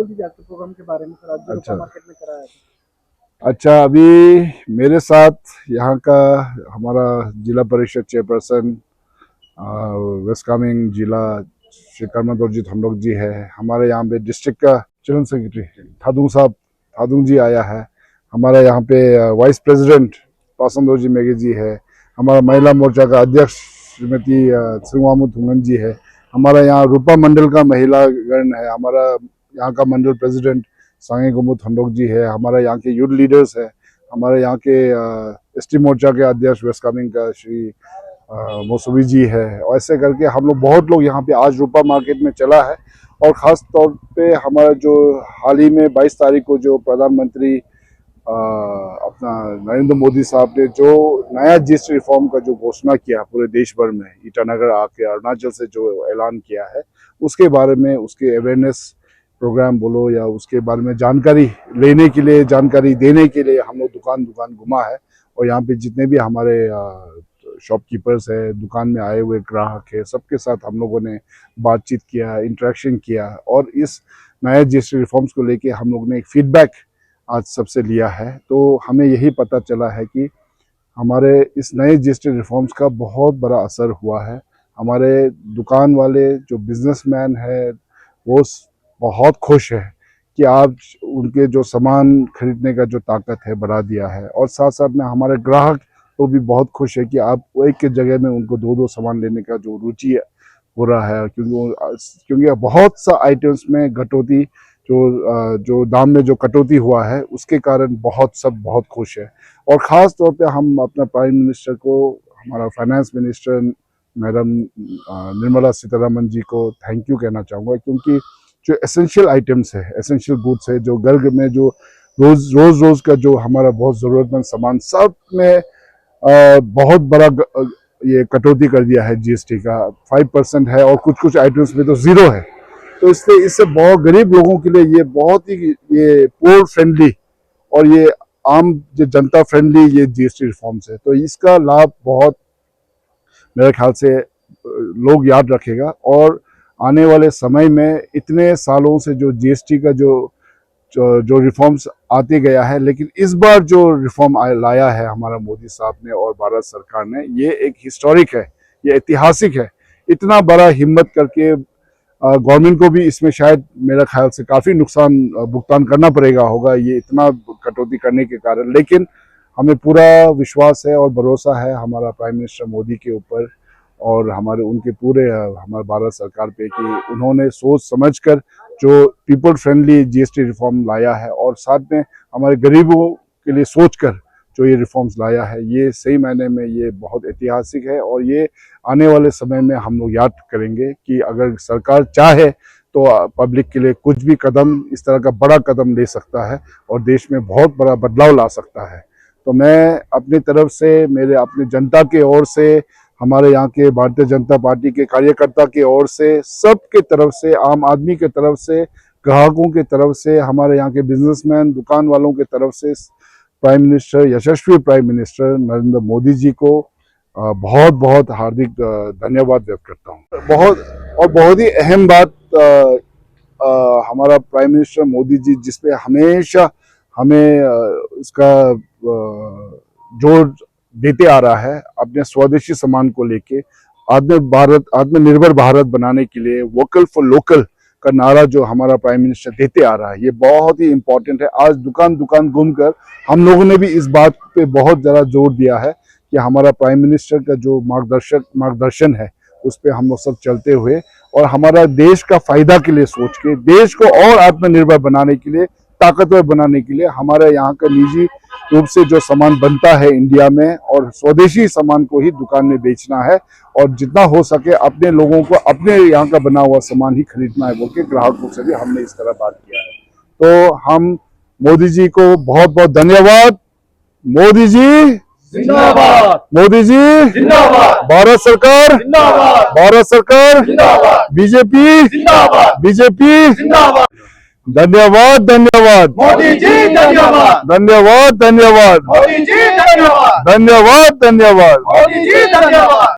दीजिए आपके प्रोग्राम के बारे में सर, आज जो अच्छा मार्केट में कराया था। अच्छा। अभी मेरे साथ यहाँ का हमारा जिला परिषद चेयरपर्सन वेस्ट कामेंग जिला श्री कर्मदौरजी थंडोक जी है। हमारे यहाँ पे डिस्ट्रिक्ट का जनरल सेक्रेटरी थादुंग जी आया है। हमारे यहाँ पे वाइस प्रेसिडेंट पासंदोजी मेघे जी है। हमारा महिला मोर्चा का अध्यक्ष श्रीमती सिंगवामू थुंगन जी है। हमारा यहाँ रूपा मंडल का महिला गण है। हमारा यहाँ का मंडल प्रेसिडेंट सांगे गुमू थंडोक जी है। हमारे यहाँ के यूथ लीडर्स है। हमारे यहाँ के एसटी मोर्चा के अध्यक्ष वेस्ट कामेंग का श्री मौसवी जी है। और ऐसे करके हम लोग बहुत लोग यहाँ पे आज रूपा मार्केट में चला है। और ख़ास तौर पे हमारा जो हाल ही में 22 तारीख को जो प्रधानमंत्री अपना नरेंद्र मोदी साहब ने जो नया जीएसटी रिफॉर्म का जो घोषणा किया पूरे देश भर में, ईटानगर आके अरुणाचल से जो ऐलान किया है, उसके बारे में, उसके अवेयरनेस प्रोग्राम बोलो या उसके बारे में जानकारी लेने के लिए, जानकारी देने के लिए हम लोग दुकान दुकान घुमा है। और यहाँ पे जितने भी हमारे शॉपकीपर्स है, दुकान में आए हुए ग्राहक है, सबके साथ हम लोगों ने बातचीत किया, इंटरेक्शन किया। और इस नए जीएसटी रिफॉर्म्स को लेके हम लोग ने एक फीडबैक आज सबसे लिया है। तो हमें यही पता चला है कि हमारे इस नए जीएसटी रिफॉर्म्स का बहुत बड़ा असर हुआ है। हमारे दुकान वाले जो बिजनेसमैन है वो बहुत खुश है कि आज उनके जो सामान खरीदने का जो ताकत है बढ़ा दिया है। और साथ साथ में हमारे ग्राहक तो भी बहुत खुश है कि आप एक के जगह में उनको दो दो सामान लेने का जो रुचि हो रहा है, क्योंकि बहुत सा आइटम्स में कटौती जो दाम में जो कटौती हुआ है उसके कारण बहुत खुश है। और ख़ास तौर पे हम अपना प्राइम मिनिस्टर को, हमारा finance minister madam Nirmala Sitharaman ji को थैंक यू कहना चाहूँगा, क्योंकि जो एसेंशियल आइटम्स है, एसेंशियल गुड्स है, जो घर में जो रोज का जो हमारा बहुत ज़रूरतमंद सामान, सब में बहुत बड़ा ये कटौती कर दिया है। जीएसटी का 5% है और कुछ आइटम्स में तो 0 है। तो इससे बहुत गरीब लोगों के लिए ये बहुत ही ये पोर फ्रेंडली और ये आम जो जनता फ्रेंडली ये जीएसटी रिफॉर्म्स है। तो इसका लाभ बहुत मेरे ख्याल से लोग याद रखेगा। और आने वाले समय में इतने सालों से जो जीएसटी का जो रिफॉर्म्स आते गया है, लेकिन इस बार जो रिफॉर्म लाया है हमारा मोदी साहब ने और भारत सरकार ने, ये एक हिस्टोरिक है, ये ऐतिहासिक है। इतना बड़ा हिम्मत करके गवर्नमेंट को भी इसमें शायद मेरा ख्याल से काफ़ी नुकसान भुगतान करना पड़ेगा होगा ये इतना कटौती करने के कारण। लेकिन हमें पूरा विश्वास है और भरोसा है हमारा प्राइम मिनिस्टर मोदी के ऊपर और उनके पूरे हमारे भारत सरकार पे कि उन्होंने सोच समझकर जो पीपल फ्रेंडली जीएसटी रिफॉर्म लाया है और साथ में हमारे गरीबों के लिए सोचकर जो ये रिफॉर्म्स लाया है, ये सही मायने में ये बहुत ऐतिहासिक है। और ये आने वाले समय में हम लोग याद करेंगे कि अगर सरकार चाहे तो पब्लिक के लिए कुछ भी कदम, इस तरह का बड़ा कदम ले सकता है और देश में बहुत बड़ा बदलाव ला सकता है। तो मैं अपनी तरफ से, मेरे अपने जनता के ओर से, हमारे यहाँ के भारतीय जनता पार्टी के कार्यकर्ता की ओर से, सबके तरफ से, आम आदमी के तरफ से, ग्राहकों के तरफ से, हमारे यहाँ के बिजनेसमैन, दुकान वालों के तरफ से प्राइम मिनिस्टर, यशस्वी प्राइम मिनिस्टर नरेंद्र मोदी जी को बहुत हार्दिक धन्यवाद व्यक्त करता हूँ। बहुत ही अहम बात हमारा प्राइम मिनिस्टर मोदी जी जिसपे हमेशा हमें इसका जोर देते आ रहा है, अपने स्वदेशी सामान को लेके आत्मनिर्भर भारत बनाने के लिए वोकल फॉर लोकल का नारा जो हमारा प्राइम मिनिस्टर देते आ रहा है, ये बहुत ही इम्पोर्टेंट है। आज दुकान दुकान घूमकर हम लोगों ने भी इस बात पे बहुत ज़्यादा जोर दिया है कि हमारा प्राइम मिनिस्टर का जो मार्गदर्शन है उस पर हम लोग सब चलते हुए और हमारा देश का फायदा के लिए सोच के, देश को और आत्मनिर्भर बनाने के लिए, ताकतवर बनाने के लिए, हमारे यहाँ का निजी रूप से जो सामान बनता है इंडिया में और स्वदेशी सामान को ही दुकान में बेचना है और जितना हो सके अपने लोगों को अपने यहाँ का बना हुआ सामान ही खरीदना है बोल के ग्राहकों से भी हमने इस तरह बात किया है। तो हम मोदी जी को बहुत धन्यवाद। मोदी जी जिंदाबाद, मोदी जी जिंदाबाद, भारत सरकार जिंदाबाद, भारत सरकार जिंदाबाद, बीजेपी जिंदाबाद, बीजेपी जिंदाबाद। धन्यवाद मोदी जी धन्यवाद, धन्यवाद मोदी जी धन्यवाद, धन्यवाद। मोदी जी धन्यवाद।